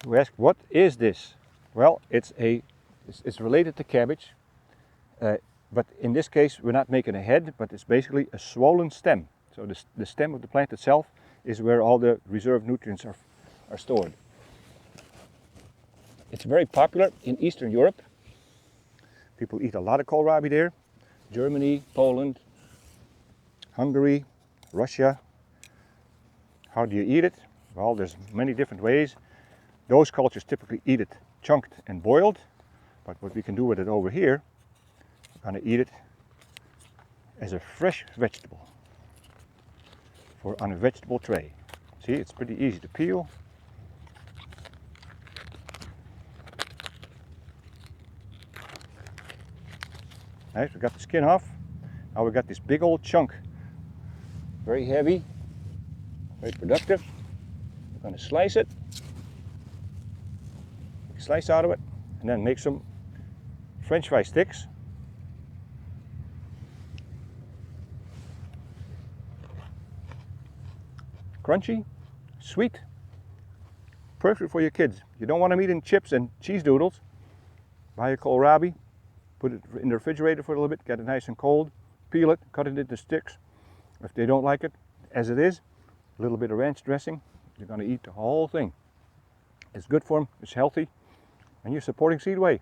You ask, what is this? Well, it's related to cabbage, but in this case we're not making a head, but it's basically a swollen stem. So the stem of the plant itself is where all the reserve nutrients are stored. It's very popular in Eastern Europe. People eat a lot of kohlrabi there. Germany, Poland, Hungary, Russia. How do you eat it? Well, there's many different ways. Those cultures typically eat it chunked and boiled, but what we can do with it over here, we're going to eat it as a fresh vegetable on a vegetable tray. See, it's pretty easy to peel. Right, we got the skin off. Now we got this big old chunk. Very heavy, very productive. We're going to slice it. Slice out of it, and then make some French fry sticks. Crunchy, sweet, perfect for your kids. You don't want them eating chips and cheese doodles. Buy a kohlrabi, put it in the refrigerator for a little bit, get it nice and cold, peel it, cut it into sticks. If they don't like it as it is, a little bit of ranch dressing, you're going to eat the whole thing. It's good for them, it's healthy, and you're supporting Seedway.